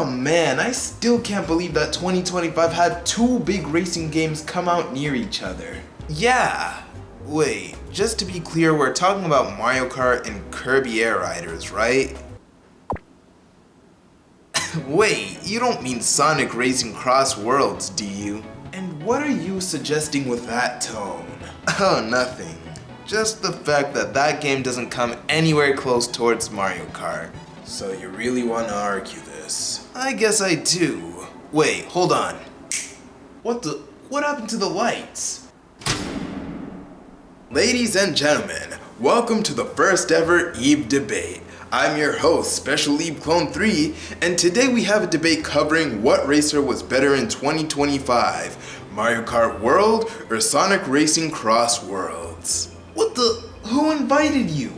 Oh man, I still can't believe that 2025 had two big racing games come out near each other. Yeah. Wait, just to be clear, we're talking about Mario Kart and Kirby Air Riders, right? Wait, you don't mean Sonic Racing CrossWorlds, do you? And what are you suggesting with that tone? Oh, nothing. Just the fact that that game doesn't come anywhere close towards Mario Kart. So you really want to argue this? I guess I do. Wait, hold on. What happened to the lights? Ladies and gentlemen, welcome to the first ever Eve debate. I'm your host, Special Eve Clone 3, and today we have a debate covering what racer was better in 2025, Mario Kart World or Sonic Racing CrossWorlds. Who invited you?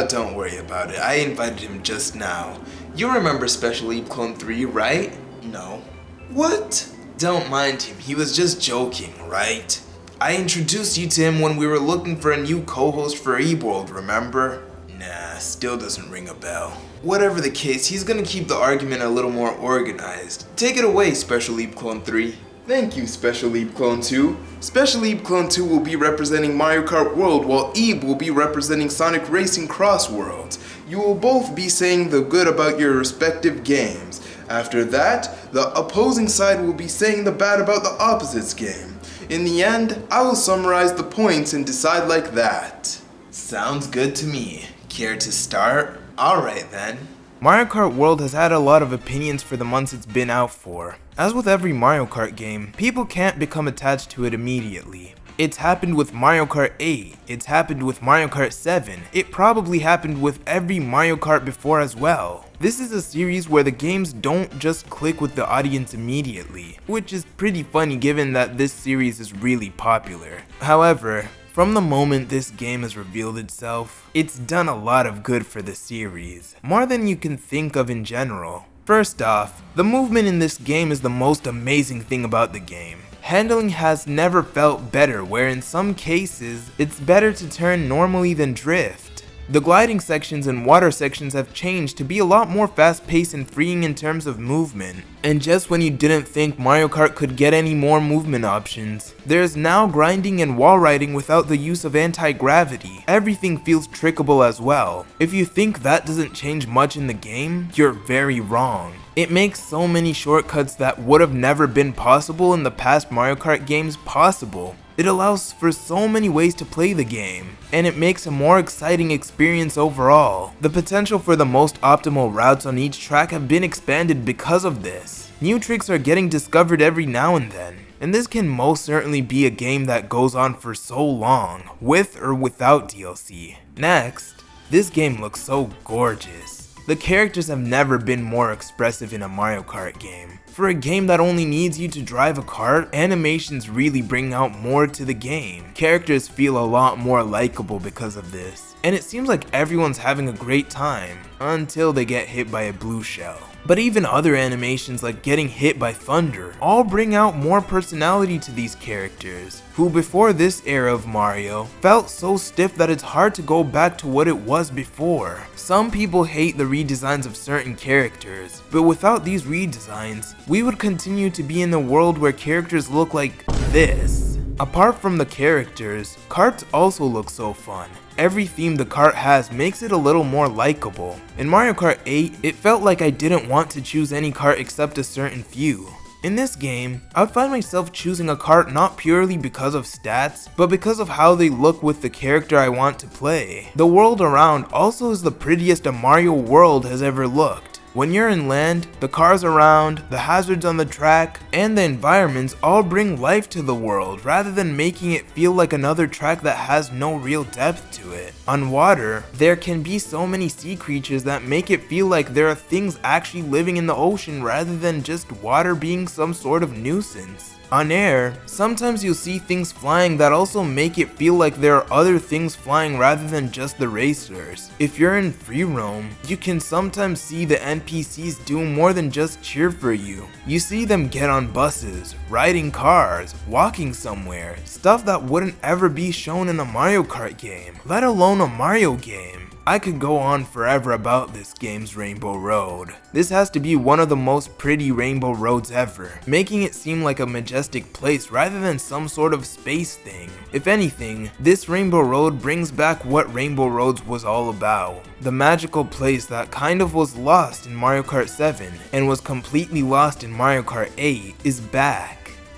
Don't worry about it, I invited him just now. You remember Special Eve Clone 3, right? No. What? Don't mind him, he was just joking, right? I introduced you to him when we were looking for a new co-host for Eebworld, remember? Nah, still doesn't ring a bell. Whatever the case, he's gonna keep the argument a little more organized. Take it away, Special Eve Clone 3. Thank you, Special Eve Clone 2. Special Eve Clone 2 will be representing Mario Kart World, while Eve will be representing Sonic Racing CrossWorlds. You will both be saying the good about your respective games. After that, the opposing side will be saying the bad about the opposite's game. In the end, I will summarize the points and decide like that. Sounds good to me. Care to start? Alright then. Mario Kart World has had a lot of opinions for the months it's been out for. As with every Mario Kart game, people can't become attached to it immediately. It's happened with Mario Kart 8, it's happened with Mario Kart 7, it probably happened with every Mario Kart before as well. This is a series where the games don't just click with the audience immediately, which is pretty funny given that this series is really popular. However, from the moment this game has revealed itself, it's done a lot of good for the series, more than you can think of in general. First off, the movement in this game is the most amazing thing about the game. Handling has never felt better, where in some cases, it's better to turn normally than drift. The gliding sections and water sections have changed to be a lot more fast-paced and freeing in terms of movement. And just when you didn't think Mario Kart could get any more movement options, there's now grinding and wall riding without the use of anti-gravity. Everything feels trickable as well. If you think that doesn't change much in the game, you're very wrong. It makes so many shortcuts that would have never been possible in the past Mario Kart games possible. It allows for so many ways to play the game, and it makes a more exciting experience overall. The potential for the most optimal routes on each track have been expanded because of this. New tricks are getting discovered every now and then, and this can most certainly be a game that goes on for so long, with or without DLC. Next, this game looks so gorgeous. The characters have never been more expressive in a Mario Kart game. For a game that only needs you to drive a kart, animations really bring out more to the game. Characters feel a lot more likable because of this, and it seems like everyone's having a great time, until they get hit by a blue shell. But even other animations like getting hit by thunder all bring out more personality to these characters, who before this era of Mario felt so stiff that it's hard to go back to what it was before. Some people hate the redesigns of certain characters, but without these redesigns, we would continue to be in a world where characters look like this. Apart from the characters, karts also look so fun. Every theme the kart has makes it a little more likable. In Mario Kart 8, it felt like I didn't want to choose any kart except a certain few. In this game, I would find myself choosing a kart not purely because of stats, but because of how they look with the character I want to play. The world around also is the prettiest a Mario World has ever looked. When you're in land, the cars around, the hazards on the track, and the environments all bring life to the world rather than making it feel like another track that has no real depth to it. On water, there can be so many sea creatures that make it feel like there are things actually living in the ocean rather than just water being some sort of nuisance. On air, sometimes you'll see things flying that also make it feel like there are other things flying rather than just the racers. If you're in free roam, you can sometimes see the NPCs do more than just cheer for you. You see them get on buses, riding cars, walking somewhere, stuff that wouldn't ever be shown in a Mario Kart game, let alone a Mario game. I could go on forever about this game's Rainbow Road. This has to be one of the most pretty rainbow roads ever, making it seem like a majestic place rather than some sort of space thing. If anything, this Rainbow Road brings back what Rainbow Roads was all about. The magical place that kind of was lost in Mario Kart 7 and was completely lost in Mario Kart 8 is back.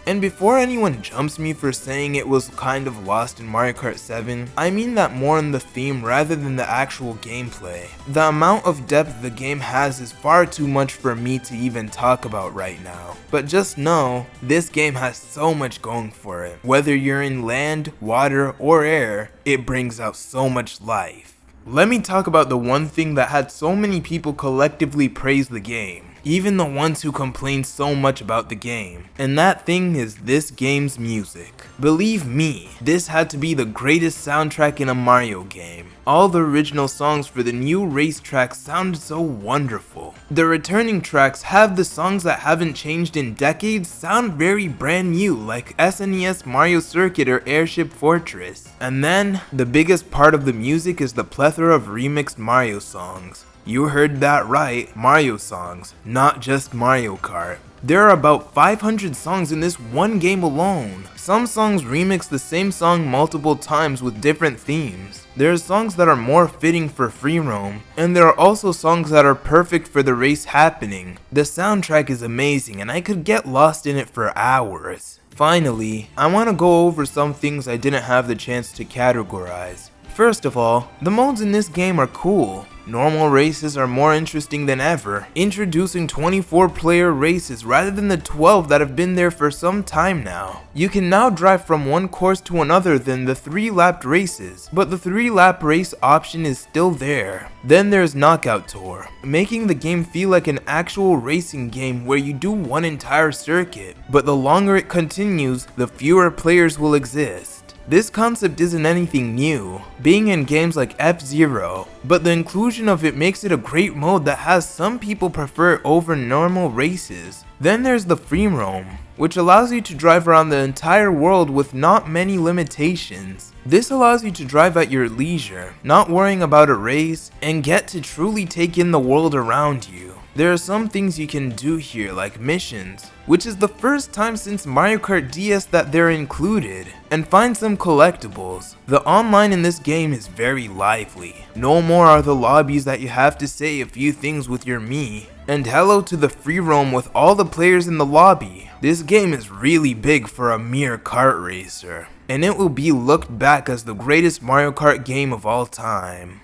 And before anyone jumps me for saying it was kind of lost in Mario Kart 7, I mean that more in the theme rather than the actual gameplay. The amount of depth the game has is far too much for me to even talk about right now. But just know, this game has so much going for it. Whether you're in land, water, or air, it brings out so much life. Let me talk about the one thing that had so many people collectively praise the game. Even the ones who complain so much about the game. And that thing is this game's music. Believe me, this had to be the greatest soundtrack in a Mario game. All the original songs for the new race tracks sound so wonderful. The returning tracks have the songs that haven't changed in decades sound very brand new, like SNES Mario Circuit or Airship Fortress. And then, the biggest part of the music is the plethora of remixed Mario songs. You heard that right, Mario songs, not just Mario Kart. There are about 500 songs in this one game alone. Some songs remix the same song multiple times with different themes. There are songs that are more fitting for free roam, and there are also songs that are perfect for the race happening. The soundtrack is amazing and I could get lost in it for hours. Finally, I want to go over some things I didn't have the chance to categorize. First of all, the modes in this game are cool. Normal races are more interesting than ever, introducing 24-player races rather than the 12 that have been there for some time now. You can now drive from one course to another than the 3-lapped races, but the 3-lap race option is still there. Then there's Knockout Tour, making the game feel like an actual racing game where you do one entire circuit, but the longer it continues, the fewer players will exist. This concept isn't anything new, being in games like F-Zero, but the inclusion of it makes it a great mode that has some people prefer over normal races. Then there's the free roam, which allows you to drive around the entire world with not many limitations. This allows you to drive at your leisure, not worrying about a race, and get to truly take in the world around you. There are some things you can do here like missions, which is the first time since Mario Kart DS that they're included, and find some collectibles. The online in this game is very lively. No more are the lobbies that you have to say a few things with your Mii. And hello to the free roam with all the players in the lobby. This game is really big for a mere kart racer, and it will be looked back as the greatest Mario Kart game of all time.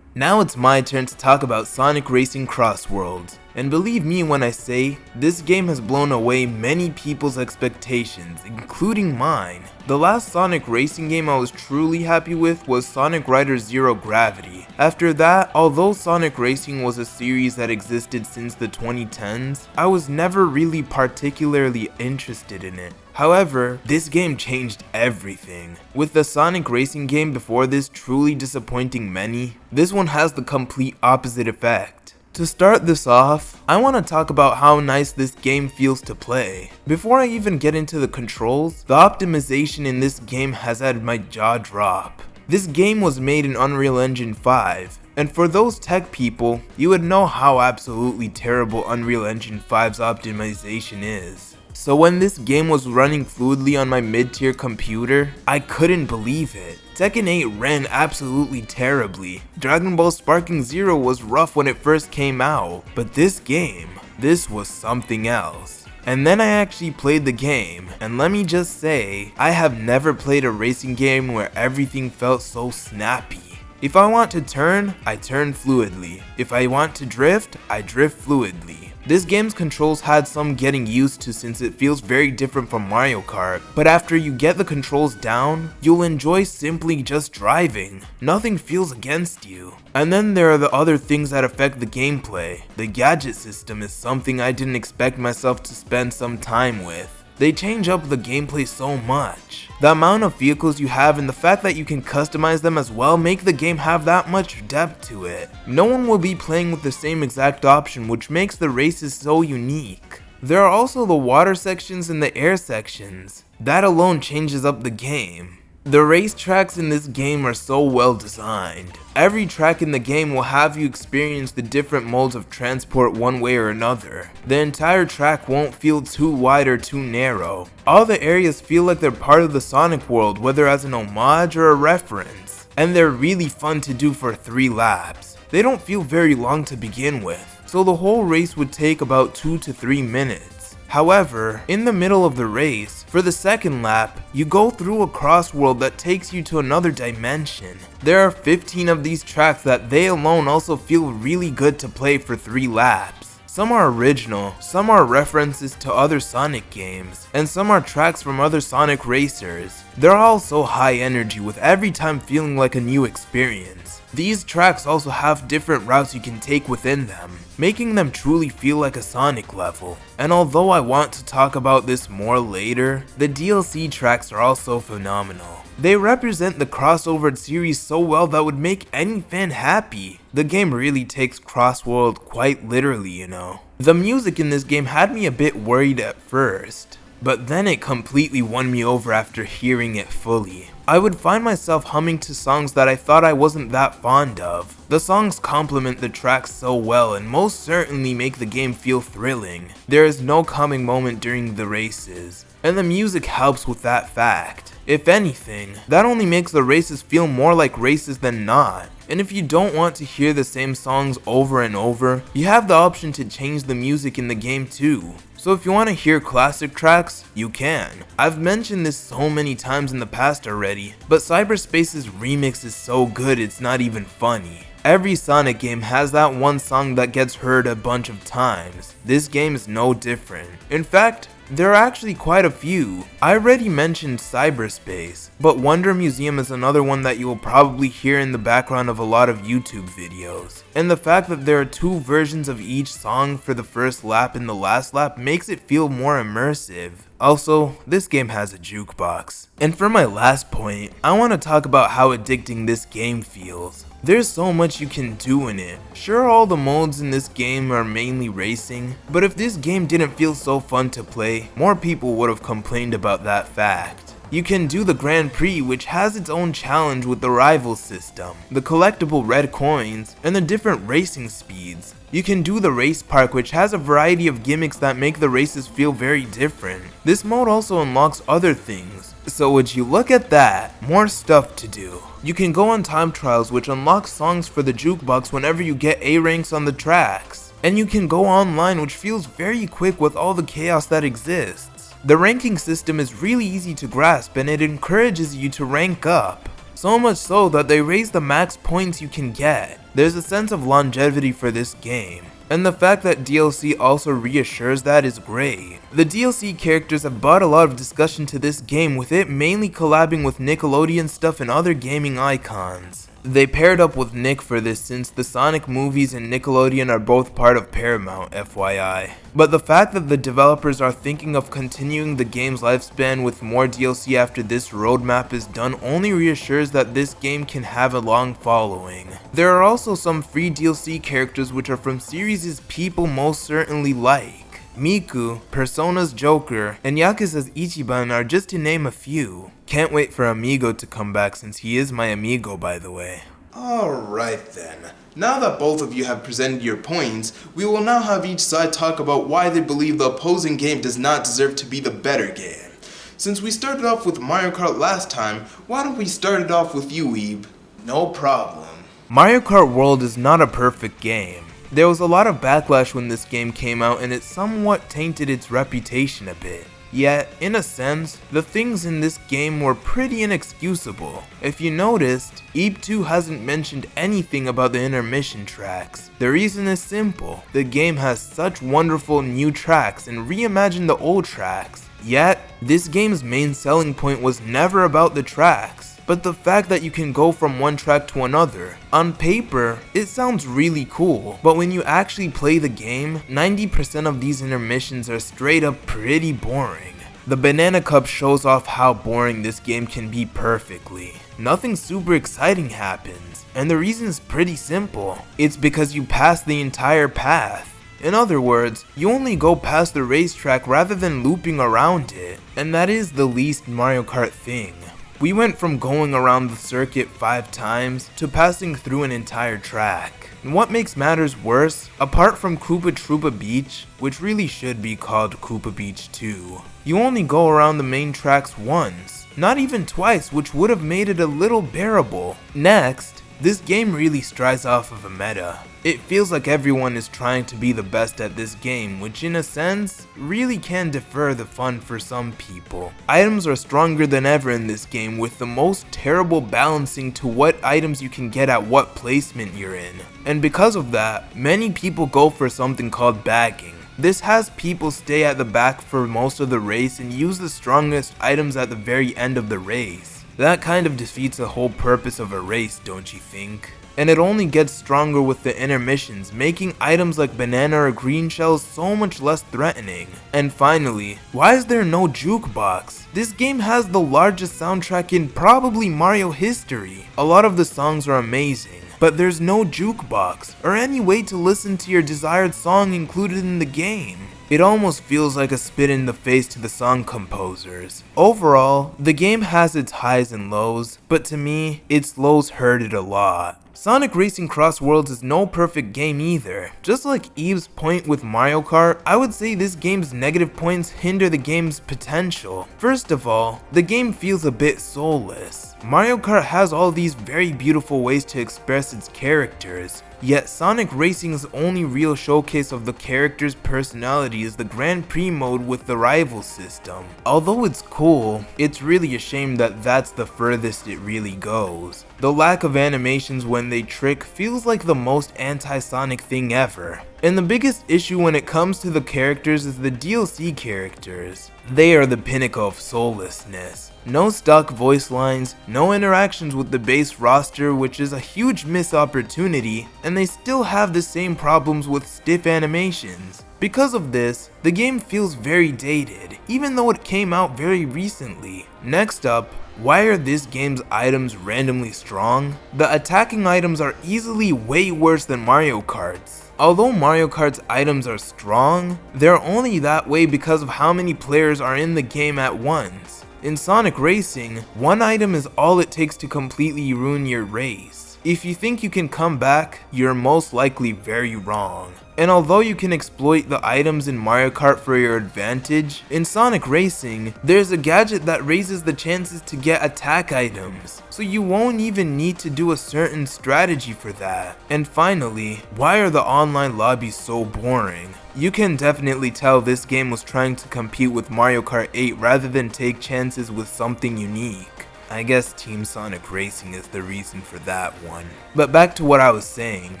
Now it's my turn to talk about Sonic Racing CrossWorlds, and believe me when I say, this game has blown away many people's expectations, including mine. The last Sonic Racing game I was truly happy with was Sonic Riders Zero Gravity. After that, although Sonic Racing was a series that existed since the 2010s, I was never really particularly interested in it. However, this game changed everything. With the Sonic Racing game before this truly disappointing many, this one has the complete opposite effect. To start this off, I want to talk about how nice this game feels to play. Before I even get into the controls, the optimization in this game has had my jaw drop. This game was made in Unreal Engine 5, and for those tech people, you would know how absolutely terrible Unreal Engine 5's optimization is. So when this game was running fluidly on my mid-tier computer, I couldn't believe it. Tekken 8 ran absolutely terribly. Dragon Ball Sparking Zero was rough when it first came out, but this game, this was something else. And then I actually played the game, and let me just say, I have never played a racing game where everything felt so snappy. If I want to turn, I turn fluidly. If I want to drift, I drift fluidly. This game's controls had some getting used to since it feels very different from Mario Kart, but after you get the controls down, you'll enjoy simply just driving. Nothing feels against you. And then there are the other things that affect the gameplay. The gadget system is something I didn't expect myself to spend some time with. They change up the gameplay so much. The amount of vehicles you have and the fact that you can customize them as well make the game have that much depth to it. No one will be playing with the same exact option, which makes the races so unique. There are also the water sections and the air sections. That alone changes up the game. The racetracks in this game are so well designed. Every track in the game will have you experience the different modes of transport one way or another. The entire track won't feel too wide or too narrow. All the areas feel like they're part of the Sonic world, whether as an homage or a reference. And they're really fun to do for 3 laps. They don't feel very long to begin with, so the whole race would take about 2 to 3 minutes. However, in the middle of the race, for the second lap, you go through a CrossWorld that takes you to another dimension. There are 15 of these tracks that they alone also feel really good to play for 3 laps. Some are original, some are references to other Sonic games, and some are tracks from other Sonic racers. They're all so high energy, with every time feeling like a new experience. These tracks also have different routes you can take within them, making them truly feel like a Sonic level. And although I want to talk about this more later, the DLC tracks are also phenomenal. They represent the CrossWorlds series so well that would make any fan happy. The game really takes CrossWorld quite literally, you know. The music in this game had me a bit worried at first, but then it completely won me over after hearing it fully. I would find myself humming to songs that I thought I wasn't that fond of. The songs complement the tracks so well and most certainly make the game feel thrilling. There is no calming moment during the races, and the music helps with that fact. If anything, that only makes the races feel more like races than not. And if you don't want to hear the same songs over and over, you have the option to change the music in the game too. So if you want to hear classic tracks, you can. I've mentioned this so many times in the past already, but Cyberspace's remix is so good it's not even funny. Every Sonic game has that one song that gets heard a bunch of times. This game is no different. In fact, there are actually quite a few. I already mentioned Cyberspace, but Wonder Museum is another one that you will probably hear in the background of a lot of YouTube videos. And the fact that there are 2 versions of each song for the first lap and the last lap makes it feel more immersive. Also, this game has a jukebox. And for my last point, I want to talk about how addicting this game feels. There's so much you can do in it. Sure, all the modes in this game are mainly racing, but if this game didn't feel so fun to play, more people would have complained about that fact. You can do the Grand Prix, which has its own challenge with the rival system, the collectible red coins, and the different racing speeds. You can do the Race Park, which has a variety of gimmicks that make the races feel very different. This mode also unlocks other things. So would you look at that, more stuff to do. You can go on time trials, which unlocks songs for the jukebox whenever you get A ranks on the tracks. And you can go online, which feels very quick with all the chaos that exists. The ranking system is really easy to grasp and it encourages you to rank up. So much so that they raise the max points you can get. There's a sense of longevity for this game. And the fact that DLC also reassures that is great. The DLC characters have brought a lot of discussion to this game, with it mainly collabing with Nickelodeon stuff and other gaming icons. They paired up with Nick for this since the Sonic movies and Nickelodeon are both part of Paramount, FYI. But the fact that the developers are thinking of continuing the game's lifespan with more DLC after this roadmap is done only reassures that this game can have a long following. There are also some free DLC characters which are from series people most certainly like. Miku, Persona's Joker, and Yakuza's Ichiban are just to name a few. Can't wait for Amigo to come back since he is my amigo, by the way. Alright then. Now that both of you have presented your points, we will now have each side talk about why they believe the opposing game does not deserve to be the better game. Since we started off with Mario Kart last time, why don't we start it off with you, Eeb? No problem. Mario Kart World is not a perfect game. There was a lot of backlash when this game came out and it somewhat tainted its reputation a bit. Yet, in a sense, the things in this game were pretty inexcusable. If you noticed, Eeb 2 hasn't mentioned anything about the intermission tracks. The reason is simple, the game has such wonderful new tracks and reimagined the old tracks. Yet, this game's main selling point was never about the tracks, but the fact that you can go from one track to another. On paper, it sounds really cool, but when you actually play the game, 90% of these intermissions are straight up pretty boring. The Banana Cup shows off how boring this game can be perfectly. Nothing super exciting happens, and the reason is pretty simple. It's because you pass the entire path. In other words, you only go past the racetrack rather than looping around it, and that is the least Mario Kart thing. We went from going around the circuit 5 times to passing through an entire track. And what makes matters worse, apart from Koopa Troopa Beach, which really should be called Koopa Beach 2, you only go around the main tracks once, not even twice, which would have made it a little bearable. Next, this game really strives off of a meta. It feels like everyone is trying to be the best at this game, which in a sense, really can defer the fun for some people. Items are stronger than ever in this game, with the most terrible balancing to what items you can get at what placement you're in. And because of that, many people go for something called bagging. This has people stay at the back for most of the race and use the strongest items at the very end of the race. That kind of defeats the whole purpose of a race, don't you think? And it only gets stronger with the intermissions, making items like banana or green shells so much less threatening. And finally, why is there no jukebox? This game has the largest soundtrack in probably Mario history. A lot of the songs are amazing, but there's no jukebox, or any way to listen to your desired song included in the game. It almost feels like a spit in the face to the song composers. Overall, the game has its highs and lows, but to me, its lows hurt it a lot. Sonic Racing CrossWorlds is no perfect game either. Just like Eve's point with Mario Kart, I would say this game's negative points hinder the game's potential. First of all, the game feels a bit soulless. Mario Kart has all these very beautiful ways to express its characters, yet Sonic Racing's only real showcase of the character's personality is the Grand Prix mode with the rival system. Although it's cool, it's really a shame that that's the furthest it really goes. The lack of animations when they trick feels like the most anti-Sonic thing ever. And the biggest issue when it comes to the characters is the DLC characters. They are the pinnacle of soullessness. No stock voice lines, no interactions with the base roster, which is a huge missed opportunity, and they still have the same problems with stiff animations. Because of this, the game feels very dated, even though it came out very recently. Next up, why are this game's items randomly strong? The attacking items are easily way worse than Mario Kart's. Although Mario Kart's items are strong, they're only that way because of how many players are in the game at once. In Sonic Racing, one item is all it takes to completely ruin your race. If you think you can come back, you're most likely very wrong. And although you can exploit the items in Mario Kart for your advantage, in Sonic Racing, there's a gadget that raises the chances to get attack items, so you won't even need to do a certain strategy for that. And finally, why are the online lobbies so boring? You can definitely tell this game was trying to compete with Mario Kart 8 rather than take chances with something unique. I guess Team Sonic Racing is the reason for that one. But back to what I was saying,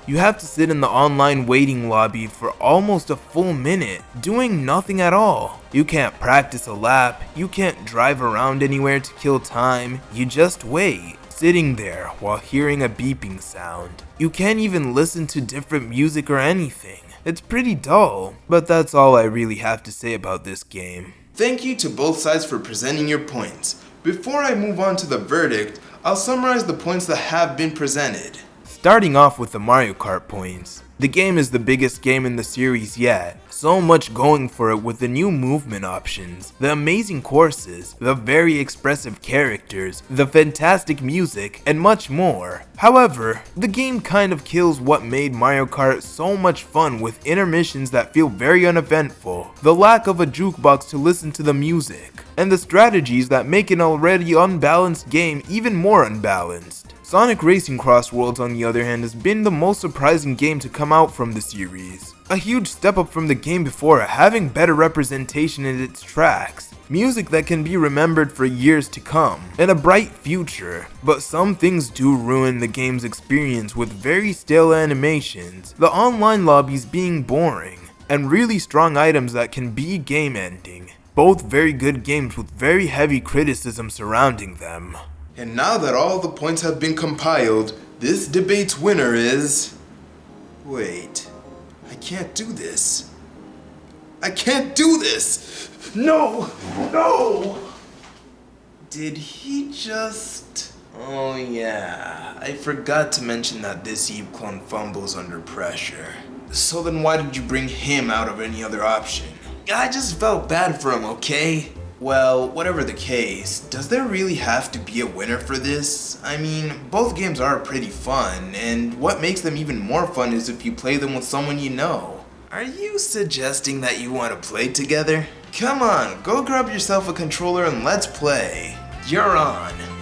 you have to sit in the online waiting lobby for almost a full minute, doing nothing at all. You can't practice a lap, you can't drive around anywhere to kill time, you just wait, sitting there while hearing a beeping sound. You can't even listen to different music or anything. It's pretty dull, but that's all I really have to say about this game. Thank you to both sides for presenting your points. Before I move on to the verdict, I'll summarize the points that have been presented. Starting off with the Mario Kart points. The game is the biggest game in the series yet. So much going for it with the new movement options, the amazing courses, the very expressive characters, the fantastic music, and much more. However, the game kind of kills what made Mario Kart so much fun with intermissions that feel very uneventful, the lack of a jukebox to listen to the music, and the strategies that make an already unbalanced game even more unbalanced. Sonic Racing CrossWorlds, on the other hand, has been the most surprising game to come out from the series. A huge step up from the game before, having better representation in its tracks, music that can be remembered for years to come, and a bright future. But some things do ruin the game's experience with very stale animations, the online lobbies being boring, and really strong items that can be game ending. Both very good games with very heavy criticism surrounding them. And now that all the points have been compiled, this debate's winner is... Wait, I can't do this. I can't do this! No! No! Did he just... Oh yeah, I forgot to mention that this Eve clone fumbles under pressure. So then why did you bring him out of any other option? I just felt bad for him, okay? Well, whatever the case, does there really have to be a winner for this? I mean, both games are pretty fun, and what makes them even more fun is if you play them with someone you know. Are you suggesting that you want to play together? Come on, go grab yourself a controller and let's play. You're on.